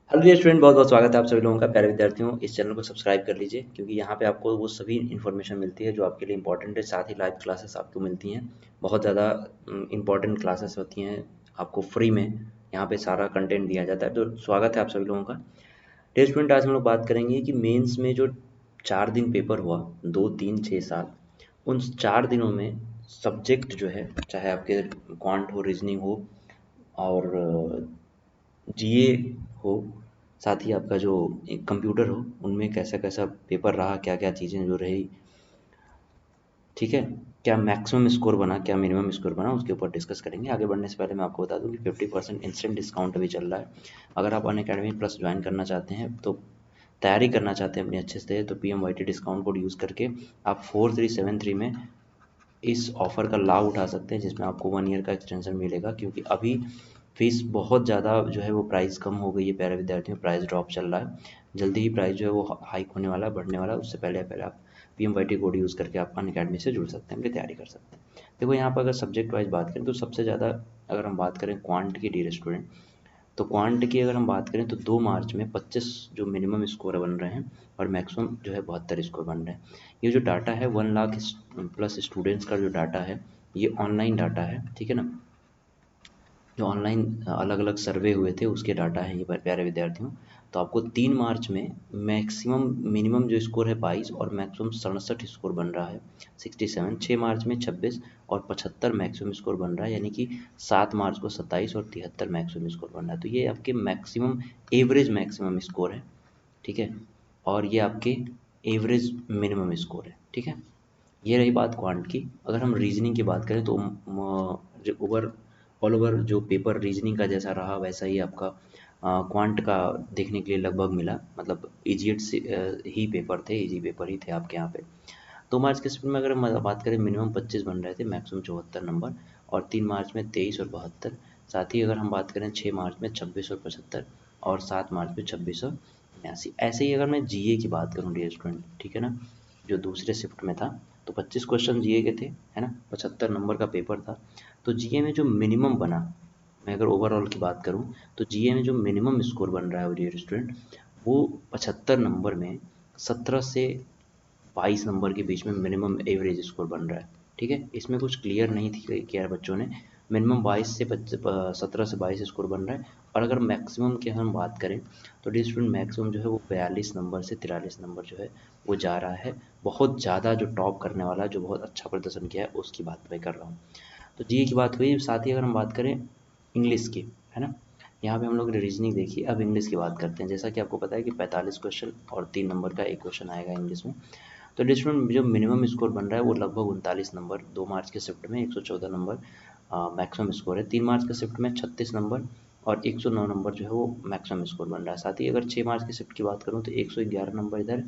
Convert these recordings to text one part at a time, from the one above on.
Hello dear student, बहुत बहुत स्वागत है आप सभी लोगों का। प्यारे विद्यार्थियों, इस चैनल को सब्सक्राइब कर लीजिए क्योंकि यहाँ पे आपको वो सभी इन्फॉर्मेशन मिलती है जो आपके लिए इंपॉर्टेंट है। साथ ही लाइव क्लासेस आपको मिलती हैं, बहुत ज़्यादा इंपॉर्टेंट क्लासेस होती हैं आपको फ्री में। यहाँ पे सारा कंटेंट दिया जाता है, तो स्वागत है आप सभी लोगों का। डियर स्टूडेंट, आज हम लोग बात करेंगे कि मेंस में जो 4 दिन पेपर हुआ, 2, 3, 6, 7, उन 4 दिनों में सब्जेक्ट जो है, चाहे आपके क्वांट हो, रीजनिंग हो और जीए हो, साथ ही आपका जो एक कंप्यूटर हो, उनमें कैसा कैसा पेपर रहा, क्या क्या चीज़ें जो रही, ठीक है। क्या मैक्सिमम स्कोर बना, क्या मिनिमम स्कोर बना, उसके ऊपर डिस्कस करेंगे। आगे बढ़ने से पहले मैं आपको बता दूं कि 50% इंस्टेंट डिस्काउंट अभी चल रहा है। अगर आप अनअकैडमी प्लस ज्वाइन करना चाहते हैं, तो तैयारी करना चाहते हैं अपनी अच्छे से, तो PMYT डिस्काउंट कोड यूज़ करके आप 4373 में इस ऑफ़र का लाभ उठा सकते हैं, जिसमें आपको 1 ईयर का एक्सटेंशन मिलेगा। क्योंकि अभी फ़ीस बहुत ज़्यादा जो है वो प्राइस कम हो गई है प्यारे विद्यार्थियों, प्राइस ड्रॉप चल रहा है। जल्दी ही प्राइस जो है वो हाइक होने वाला है, बढ़ने वाला है। उससे पहले पहले आप PMYT कोड यूज़ करके आप अनअकैडमी से जुड़ सकते हैं, अपनी तैयारी कर सकते हैं। देखो यहाँ पर अगर सब्जेक्ट वाइज बात करें तो सबसे ज़्यादा, अगर हम बात करें क्वांट की डियर स्टूडेंट, तो क्वांट की अगर हम बात करें तो 2 मार्च में 25 जो मिनिमम स्कोर बन रहे हैं और मैक्सिमम जो है 72 स्कोर बन रहे हैं। ये जो डाटा है 1 लाख प्लस स्टूडेंट्स का जो डाटा है, ये ऑनलाइन डाटा है, ठीक है ना। जो ऑनलाइन अलग अलग सर्वे हुए थे उसके डाटा है ये प्यारे विद्यार्थियों। तो आपको 3 मार्च में मैक्सिमम मिनिमम जो स्कोर है 22 और मैक्सिमम 67 स्कोर बन रहा है 67। 6 मार्च में 26 और 75 मैक्सिमम स्कोर बन रहा है, यानी कि 7 मार्च को 27 और 73 मैक्सिमम स्कोर बन रहा है। तो ये आपके मैक्सिमम एवरेज मैक्सिमम स्कोर है, ठीक है। और ये आपके एवरेज मिनिमम स्कोर है, ठीक है। ये रही बात क्वांट की। अगर हम रीजनिंग की बात करें तो जो ओवर ऑल ओवर जो पेपर रीजनिंग का जैसा रहा वैसा ही आपका क्वांट का देखने के लिए लगभग मिला। मतलब इजिएट से ही पेपर थे, इजी पेपर ही थे आपके यहाँ पे। 2 मार्च के शिफ्ट में अगर हम बात करें, मिनिमम 25 बन रहे थे, मैक्सिमम 74 नंबर। और 3 मार्च में 23 और 72। साथ ही अगर हम बात करें 6 मार्च में 26 और 75 और 7 मार्च में 26 और 89। ऐसे ही अगर मैं जीए की बात करूँ डियर स्टूडेंट, ठीक है ना, जो दूसरे शिफ्ट में था, तो 25 क्वेश्चन जीए के थे, है ना, 75 नंबर का पेपर था। तो जीए में जो मिनिमम बना, मैं अगर ओवरऑल की बात करूं, तो जीए में जो मिनिमम स्कोर बन रहा है डियर स्टूडेंट, वो 75 नंबर में 17 से 22 नंबर के बीच में मिनिमम एवरेज स्कोर बन रहा है, ठीक है। इसमें कुछ क्लियर नहीं थी किया बच्चों ने। मिनिमम 22 से 17 से 22 स्कोर बन रहा है। और अगर मैक्सिमम की हम बात करें, तो डी स्टूडेंट मैक्सिमम जो है वो 42 नंबर से 43 नंबर जो है वो जा रहा है। बहुत ज़्यादा जो टॉप करने वाला, जो बहुत अच्छा प्रदर्शन किया है, उसकी बात मैं कर रहा हूँ। तो जी की बात हुई। साथ ही अगर हम बात करें इंग्लिश की, है ना, यहाँ पे हम लोग ने रीजनिंग देखी, अब इंग्लिश की बात करते हैं। जैसा कि आपको पता है कि 45 क्वेश्चन और 3 नंबर का एक क्वेश्चन आएगा इंग्लिश में। तो डिस्ट्रिक्ट जो मिनिमम स्कोर बन रहा है वो लगभग 39 नंबर। 2 मार्च के शिफ्ट में 114 नंबर मैक्सिमम स्कोर है। 3 मार्च के शिफ्ट में 36 नंबर और 109 नंबर जो है वो मैक्सिमम स्कोर बन रहा है। साथ ही अगर 6 मार्च की शिफ्ट की बात करूँ तो 111 नंबर इधर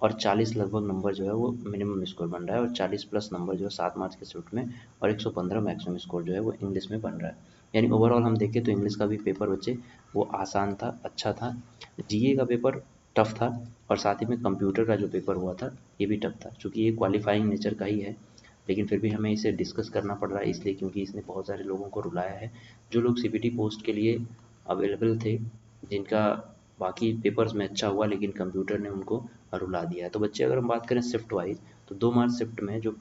और 40 लगभग नंबर जो है वो मिनिमम स्कोर बन रहा है। और 40 प्लस नंबर जो है 7 मार्च के शिफ्ट में और 115 मैक्सिमम स्कोर जो है वो इंग्लिश में बन रहा है। यानी ओवरऑल हम देखें तो इंग्लिश का भी पेपर बच्चे वो आसान था, अच्छा था। जीए का पेपर टफ था। और साथ ही में कंप्यूटर का जो पेपर हुआ था ये भी टफ था, चूँकि ये क्वालिफाइंग नेचर का ही है। लेकिन फिर भी हमें इसे डिस्कस करना पड़ रहा है, इसलिए क्योंकि इसने बहुत सारे लोगों को रुलाया है। जो लोग सीपीटी पोस्ट के लिए अवेलेबल थे, जिनका बाकी पेपर्स में अच्छा हुआ, लेकिन कंप्यूटर ने उनको रुला दिया है। तो बच्चे अगर हम बात करें शिफ्ट वाइज, तो 2 मार्च शिफ्ट में जो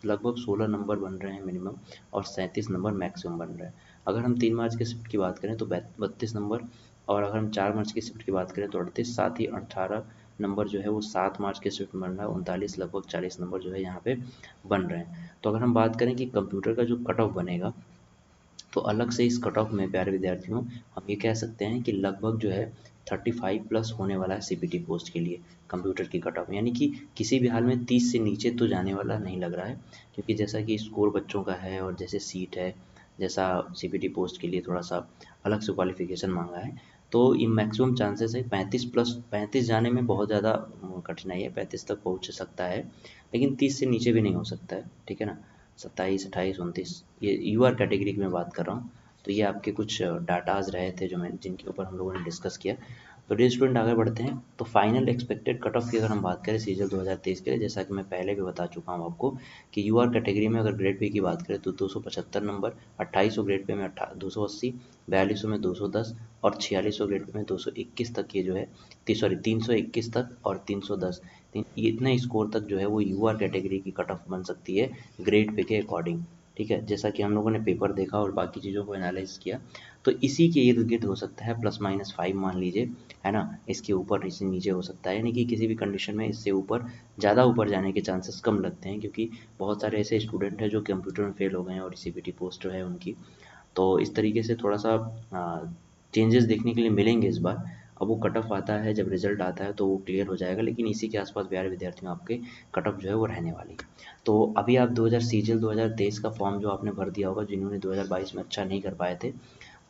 लगभग 16 नंबर बन रहे हैं मिनिमम और 37 नंबर मैक्सिमम बन रहे हैं। अगर हम 3 मार्च के शिफ्ट की बात करें तो 32 नंबर। और अगर हम 4 मार्च की शिफ्ट की बात करें तो 38। साथ ही 18 नंबर जो है वो 7 मार्च के शिफ्ट में बन रहा है। 39 लगभग 40 नंबर जो है यहाँ पे बन रहे हैं। तो अगर हम बात करें कि कंप्यूटर का जो कट ऑफ बनेगा, तो अलग से इस कट ऑफ में प्यारे विद्यार्थियों हम ये कह सकते हैं कि लगभग जो है 35 प्लस होने वाला है सीपीटी पोस्ट के लिए कंप्यूटर की कट ऑफ। यानी कि किसी भी हाल में 30 से नीचे तो जाने वाला नहीं लग रहा है, क्योंकि जैसा कि स्कोर बच्चों का है और जैसे सीट है, जैसा सीपीटी पोस्ट के लिए थोड़ा सा अलग से क्वालिफिकेशन मांगा है, तो ये मैक्सिमम चांसेस है 35 प्लस। 35 जाने में बहुत ज़्यादा कठिनाई है, 35 तक पहुँच सकता है, लेकिन 30 से नीचे भी नहीं हो सकता है, ठीक है ना। 27, 28, 29, ये यूआर कैटेगरी की मैं बात कर रहा हूँ। तो ये आपके कुछ डाटाज रहे थे जो मैं जिनके ऊपर हम लोगों ने डिस्कस किया। तो डियर स्टूडेंट आगे बढ़ते हैं। तो फाइनल एक्सपेक्टेड कट ऑफ की अगर हम बात करें सीजल 2023 के लिए, जैसा कि मैं पहले भी बता चुका हूँ आपको कि यूआर कैटेगरी में अगर ग्रेड पे की बात करें तो 275 नंबर, 2800 ग्रेड पे में 280, 4200 में 210 और 4600 ग्रेड पे में 221 तक ये जो है 321 तक और 310 इतने स्कोर तक जो है वो यूआर कैटेगरी की कट ऑफ बन सकती है ग्रेड पे के अकॉर्डिंग। ठीक है, जैसा कि हम लोगों ने पेपर देखा और बाकी चीज़ों को एनालाइज किया, तो इसी के इर्द गिर्द हो सकता है ±5 मान लीजिए, है ना। इसके ऊपर इससे नीचे हो सकता है, यानी कि किसी भी कंडीशन में इससे ऊपर ज़्यादा ऊपर जाने के चांसेस कम लगते हैं, क्योंकि बहुत सारे ऐसे स्टूडेंट हैं जो कंप्यूटर में फेल हो गए हैं और सीबीटी पोस्ट जो है उनकी, तो इस तरीके से थोड़ा सा चेंजेस देखने के लिए मिलेंगे इस बार। अब वो कट ऑफ आता है, जब रिजल्ट आता है तो वो क्लियर हो जाएगा, लेकिन इसी के आसपास प्यारे विद्यार्थियों आपके कट ऑफ जो है वो रहने वाली है। तो अभी आप 2000 सीजीएल 2023 का फॉर्म जो आपने भर दिया होगा, जिन्होंने 2022 में अच्छा नहीं कर पाए थे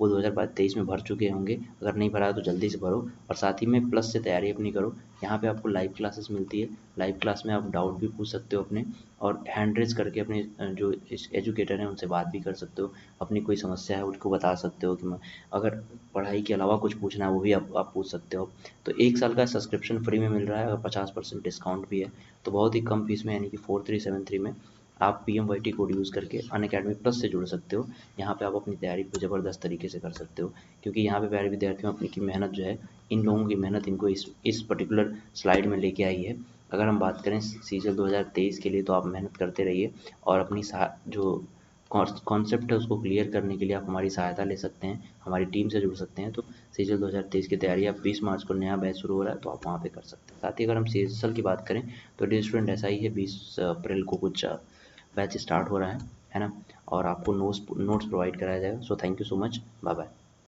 वो 2023 में भर चुके होंगे, अगर नहीं भरा है तो जल्दी से भरो और साथ ही में प्लस से तैयारी अपनी करो। यहाँ पे आपको लाइव क्लासेस मिलती है, लाइव क्लास में आप डाउट भी पूछ सकते हो अपने, और हैंड रेज करके अपने जो एजुकेटर हैं उनसे बात भी कर सकते हो, अपनी कोई समस्या है उनको बता सकते हो कि अगर पढ़ाई के अलावा कुछ पूछना है वो भी आप पूछ सकते हो। तो 1 साल का सब्सक्रिप्शन फ्री में मिल रहा है और 50% डिस्काउंट भी है, तो बहुत ही कम फीस में, यानी कि 4373 में आप PMYT कोड यूज़ करके अनअकैडमी प्लस से जुड़ सकते हो। यहाँ पे आप अपनी तैयारी को ज़बरदस्त तरीके से कर सकते हो, क्योंकि यहाँ पे प्यारे विद्यार्थियों अपनी की मेहनत जो है, इन लोगों की मेहनत इनको इस पर्टिकुलर स्लाइड में लेके आई है। अगर हम बात करें सीजन 2023 के लिए, तो आप मेहनत करते रहिए और अपनी जो कॉन्सेप्ट है उसको क्लियर करने के लिए आप हमारी सहायता ले सकते हैं, हमारी टीम से जुड़ सकते हैं। तो सीजन 2023 की तैयारी आप 20 मार्च को नया बैच शुरू हो रहा है, तो आप वहाँ पे कर सकते हैं। साथ ही अगर हम सीएसएल की बात करें तो डियर स्टूडेंट ऐसा ही है, 20 अप्रैल को कुछ बैच स्टार्ट हो रहा है ना, और आपको नोट्स प्रोवाइड कराया जाएगा। So thank you so much, bye bye.